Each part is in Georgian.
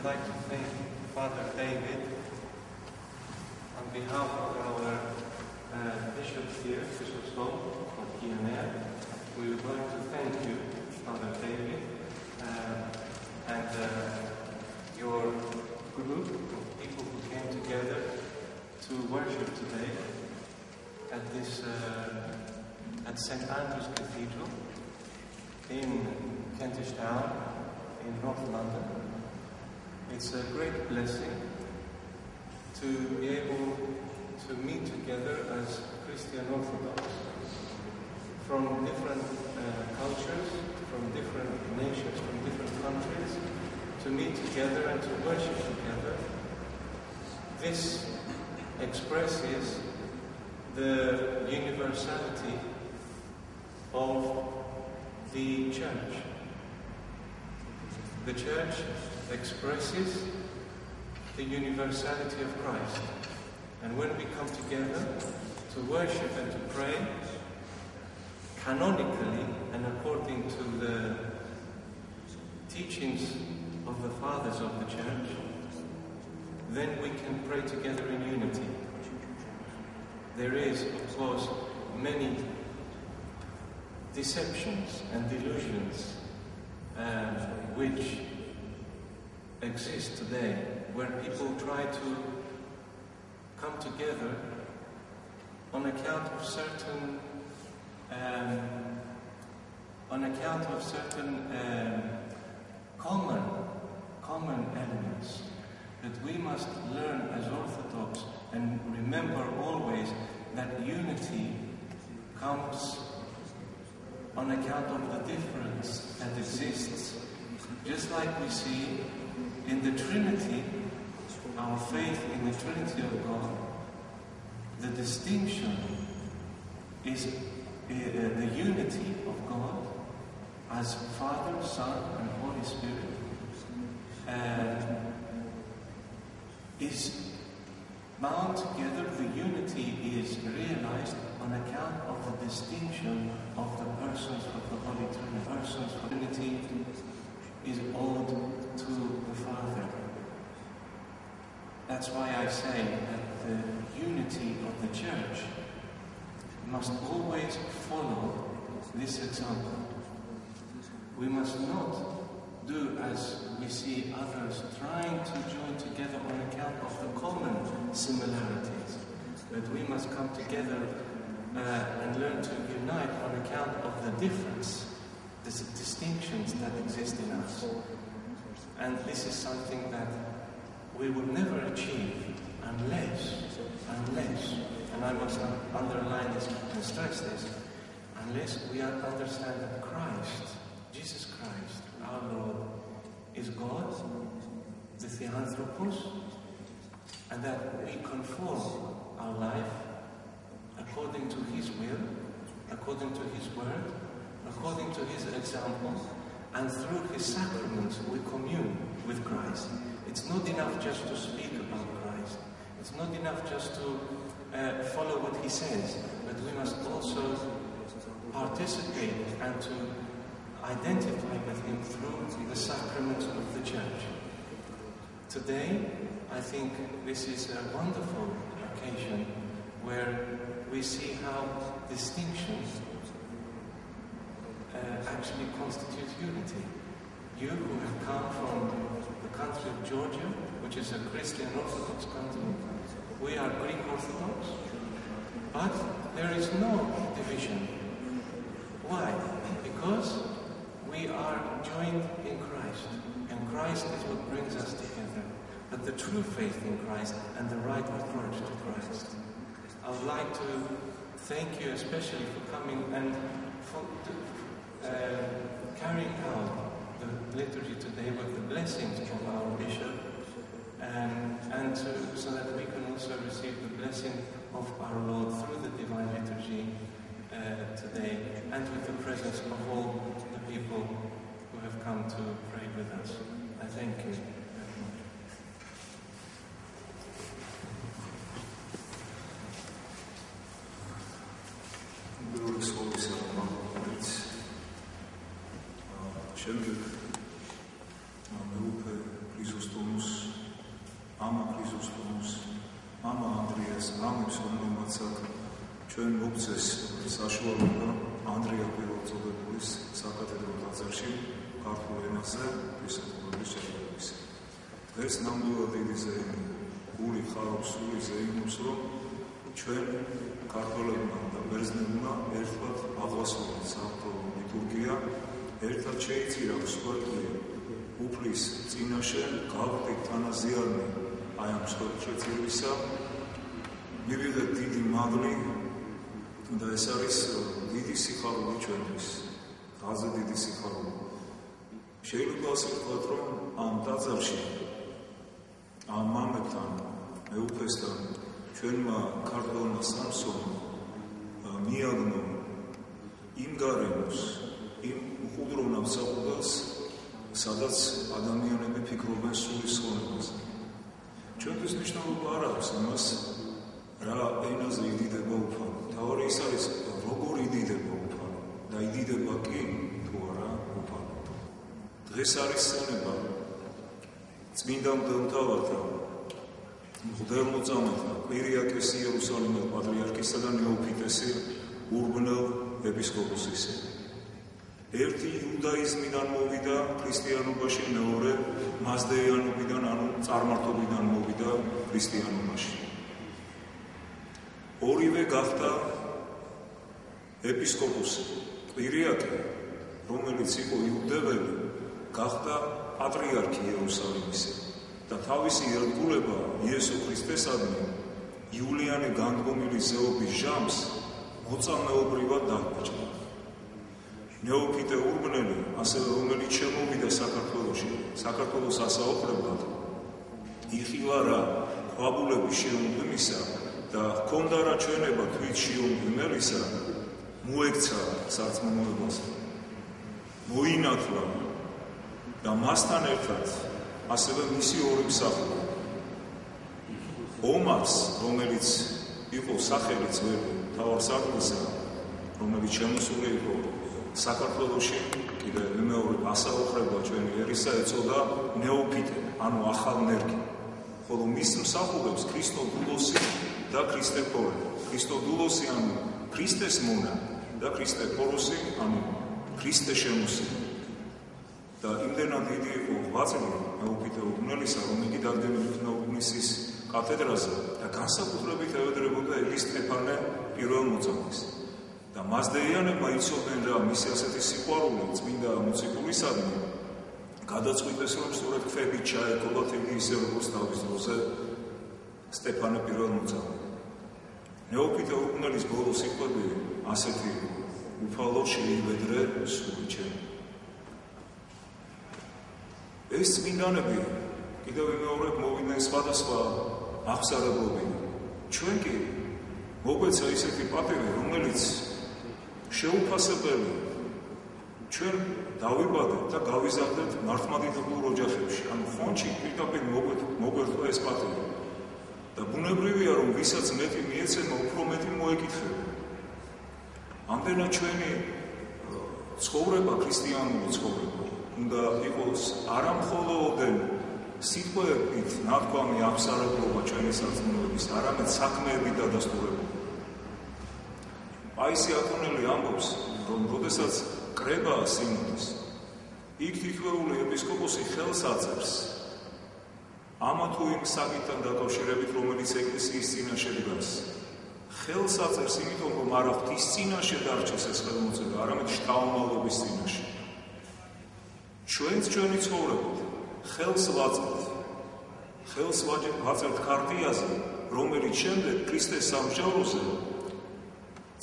would like to thank Father David on behalf of our Bishop here, Bishop Sloan of Kiev. We would like to thank you, Father David, and your group of people who came together to worship today at St. Andrew's Cathedral in Kentish Town in North London. It's a great blessing to be able to meet together as Christian Orthodox from different cultures, from different nations, from different countries, to meet together and to worship together. This expresses the universality of the Church. The Church expresses the universality of Christ. And when we come together to worship and to pray, canonically and according to the teachings of the Fathers of the Church, then we can pray together in unity. There is, of course, many deceptions and delusions which exist today, where people try to come together on account of certain common elements that we must learn as Orthodox and remember always that unity comes on account of the difference that exists. Just like we see in the Trinity, our faith in the Trinity of God, the distinction is the unity of God as Father, Son, and Holy Spirit is bound together. The unity is realized on account of the distinction of the persons of the Holy Trinity. Persons of Trinity is owed to the Father. That's why I say that the unity of the Church must always follow this example. We must not do as we see others trying to join together on account of the common similarities, but we must come together and learn to unite on account of the difference, the distinctions that exist in us. And this is something that we would never achieve unless, and I must underline this and stress this, unless we understand that Christ, Jesus Christ, our Lord, is God, the Theanthropos, and that we conform our life according to His will, according to His word, according to His example, and through His sacraments we commune with Christ. It's not enough just to speak about Christ. It's not enough just to follow what He says, but we must also participate and to identify with Him through the sacraments of the Church. Today, I think this is a wonderful occasion where we see how distinctions actually constitute unity. You who have come from the country of Georgia, which is a Christian Orthodox country, we are Greek Orthodox, but there is no division. Why? Because we are joined in Christ, and Christ is what brings us together. But the true faith in Christ and the right approach to Christ. I would like to thank you especially for coming and for carrying out the liturgy today with the blessings of our Bishop, and so that we can also receive the blessing of our Lord through the Divine Liturgy today, and with the presence of all the people who have come to pray with us. I thank you. Благослови се на Отец, Шембек, на Меупе, присутствувам აპოსტოლოს, მამა ანდრიას, მამებს, რომელმაც აქ ჩვენ მოგწეს საშუალება ანდრია პირველწოდებულის საკათედრო ტაძარში ქართულ ენაზე ფიზიკურობის შეფერების. დღეს ნამდვილად დიდი ზეიმი, გული ხარობს, სული ზეიმობს, რომ ჩვენ ქართველებმა და ბერძნებმა ერთად აღვასრულოთ საღვთო ლიტურგია, ერთად შეიწირა მსხვერპლი უფლის წინაშე, გავხდით თანაზიარნი აი ამ მსხვერპლშეწირვისა, მივიღეთ დიდი მადლი და ეს არის დიდი სიხარული ჩვენთვის, ღაზე დიდი სიხარული. შეიძლება ასე ვთქვათ, რომ ამ ტაძარში, ამ მამებთან, მეუფესთან, ჩვენმა ქართველმა სამსონმა მიაგნო იმ გარემოს, იმ უყუდრო ნავსაყუდელს, სადაც ადამიანები ფიქრობენ სულის ხონებაზე. ჩვენთვის მნიშვნელობა არ აქვს იმას, რა ენაზე იდიდება უფალი. თავი ის არის, როგორ იდიდება უფალი და იდიდება კი თუ არა უფალი. დღეს არის სცენება წმინდა მღვდელმთავართა, მღვდელმოწამეთა, კვირიაკეს იერუსალიმელ პატრიარქისა და ნეოფიტესი ურბნელ ეპისკოპოსის. ერთი იუდაიზმიდან მოვიდა ქრისტიანობაში, მეორე მაზდეიანობიდან, ანუ წარმართობიდან მოვიდა ქრისტიანობაში. ორივე გახდა ეპისკოპოსი. კვირიაკე, რომელიც იყო იუდეველი, გახდა პატრიარქი იერუსალიმისა და თავისი ერთგულება იესო ქრისტესადმი იულიანე განდგომილი ზეობის ჟამს მოწამეობრივად დაგვაჭრა. ნეოფიტე ურბნელი, ასევე რომელიც შემოვიდა საქართველოში, საქართველოს ასაუბრებლად, იხილა რა ქვაბულების შეუმღვიმისა და ჰქონდა რა ჩვენება თვით შეუმღვიმელისა, მოექცა სარწმუნოებას, მოინათლა და მასთან ერთად ასევე მისი ორი მსახური. ომარს, რომელიც იყო სახელი ძველი მთავარსარდლისა, რომელიც შემოსული იყო საქართველოში, კიდე მეორე ასაუხრებლა ჩვენი ერისა, ეწოდა ნეოფიტე, ანუ ახალნერგი. ხოლო მის მსახურებს ქრისტოდულოსი და ქრისტეფორე. ქრისტოდულოსი, ანუ ქრისტეს მონა და ქრისტეფოროსი, ანუ ქრისტე შემოსილი. და იმდენად დიდი იყო ღვაწლი ნეოფიტე ურბნელისა, რომ იგი დადგენილი იქნა ურბნისის კათედრაზე და განსაკუთრებით ევედრებოდა ელის სტეფანე პირველმოწამეს. და მაზდეიანებმა იცოდნენ რა მისი ასეთი სიყვარული წმინდა მოციქულისადმი, გადაწყვიტეს, რომ სწორედ ქვებით ჩაეკობათ იგი ისე როგორც თავის დროზე სტეფანე პირველმოწამე. ნეოფიტე ურბნელის ბოლო სიტყვები ასეთი იყო: უფალო შეივედრე სული ჩემი. ეს წმინდანები კიდევ მეორედ მოვიდნენ სხვადასხვა აღსარებლობები. ჩვენ კი მოგვეცა ისეთი პატივი, რომელიც შეუფასებელი. ჩვენ დავიბადეთ და გავიზარდეთ მართლმადიდებლურ ოჯახებში, ანუ ხონჩი პირდაპირ მოგვერტყვა ეს პატივი. და ბუნებრივია, რომ ვისაც მეტი მიეცემა, უფრო მეტი მოეკითხება. ამდენად ჩვენი ცხოვრება, ქრისტიანული ცხოვრება, უნდა იყოს არამხოლოდ სიტყვებით ნათქვამი აღსარებლობა ჩვენი სარწმუნოების, არამედ საქმეებით დადასტურებული. პაისი ატონელი ამბობს, რომ როდესაც კრება სინოდის, იქ თითოეული ეპისკოპოსი ხელს აწერს ამა თუ იმ საკითხთან დაკავშირებით, რომელიც ეკლესიის წინაშე დგას. ხელს აწერს იმიტომ, რომ არა ღვთის წინაშე დარჩეს ეს ხელმოწერა, არამედ შთაომავლობის წინაშე. ჩვენც ჩვენი ცხოვრებით ხელს ვაწერთ. ხელს ვაწერთ ქართიაზე, რომელიც შემდეგ ქრისტეს სამსჯავროზე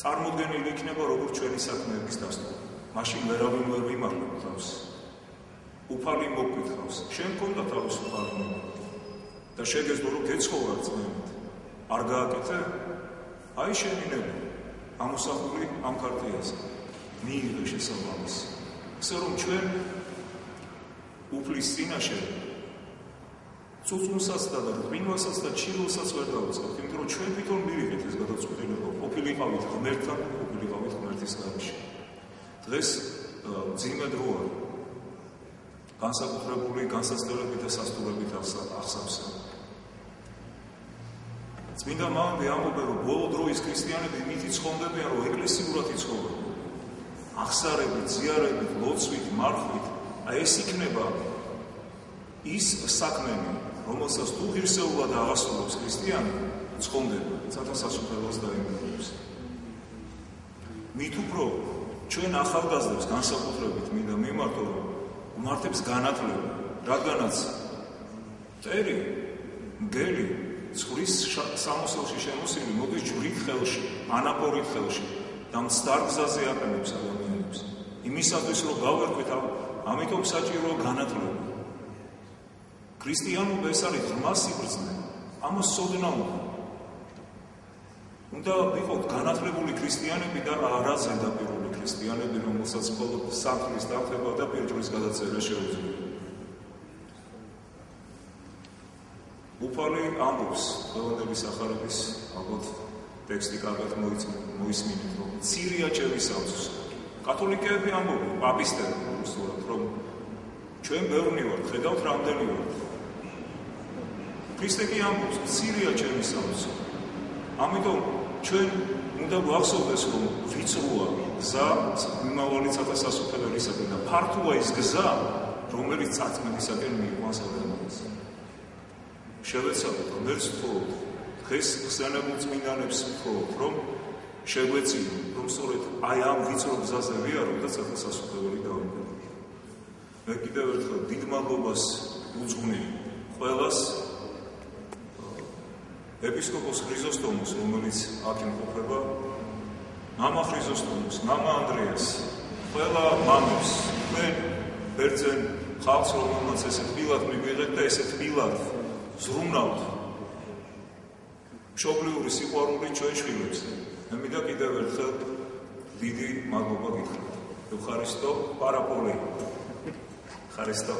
წარმოდგენილი იქნება როგორც ჩვენი საქმეების დასტური. მაშინ ვერავინ ვერ ვიმართავ თავს. უფალი მოგკითხავს, შენ გქონდა თავის უფალი და შეგეძლო რომ გეცხოვარ წვენით. არ გააკეთე? აი შენი ნება, ამოსახული ამ ქართიაზე. მიიღე შესაბამისი. ისე რომ ჩვენ უფლის წინაშე წუწუნსაც და რღვინვასაც და ჩილოსაც ვერ დავიწყებთ, იმიტომ რომ ჩვენ თვითონ მივიღეთ ეს გადაწყვეტილება, ყოფილიყავით ღმერთთან, ყოფილიყავით ღმერთის გარეშე. დღეს მძიმე დროა განსაკუთრებული განსაცდელებით და სასტურებით ახსავსა. წმინდა მამები ამბობენ, რომ ბოლო დროის ქრისტიანები მით იცხოვრდებიან, რომ ეკლესიურად იცხოვრებენ. აღსარებით, ზიარებით, ლოცვით, მარხვით, ეს იქნება ის საქმენი, რომელსაც თუ ღირსეულად აღასრულებს ქრისტიანი, ცხონდება, სათა სასუფეველს დაიმკვიდრებს. მით უფრო ჩვენ ახალგაზრდებს განსაკუთრებით მინდა მიმართო, რომ უმართებს განათლება, რადგანაც წერი, მგელი, ცხრის სამოსელში შემოსილი მოდის ჯვრით ხელში, ანაპორით ხელში და მცდარ გზაზე აყენებს ადამიანებს. იმისათვის, რომ გავერკვით, ამიტომ საჭიროა განათლება. ქრისტიანობა ეს არის ღრმა სიბრძნე, ამას სოდნა უნდა. უნდა ვიყოთ განათლებული ქრისტიანები და არა ზედაპირული ქრისტიანები, რომელსაც მხოლოდ საფრის დახება და პირჯვრის გადაწერა შეუძლია. უფალი ამბობს ყველანდელი სახარების ალბათ ტექსტი კარგად მოისმინეთ, რომ ცირია ჩემი სავსო. კათოლიკეები ამბობენ, პაპისტები უსწორად, რომ ჩვენ ბევრნი ვართ, ხედავთ რამდენი ვართ. ქრისტე კი ამბობს, ცირია ჩემი სავსო. ამიტომ ჩვენ უნდა გვახსოვდეს, რომ ვიწროა გზა მიმავალი ცათასასუფეველისაკენ და ფართოა ის გზა, რომელიც წარწმენისაკენ მიიყვანს ადამიანს. შევეცადოთ, რომ ერთ მხოლოდ დღეს ხსენებულ წმინდანებს ვთხოვოთ, რომ შეგვეციო, რომ სწორედ აი ამ ვიწრო გზაზე ვიაროთ და ცათასასუფეველი დავიმკვიდროთ. მე კიდევ ერთხელ დიდ მადლობას უძღვნი ყველას ეპისკოპოს ხრიზოსტომოს, რომელიც აქ იმყოფება, მამა ხრიზოსტომოს, მამა ანდრეას, ყველა მამებს, თქვენ ბერძენ ხალხს, რომელმაც ესე თბილად მიგვიღეთ და ესე თბილად ზრუნავთ მშობლიური სიყვარული ჩვენ შვილებს. მე მინდა კიდევ ერთხელ დიდი მადლობა გითხრათ. Eucharisto parapolei. Ευχαριστώ.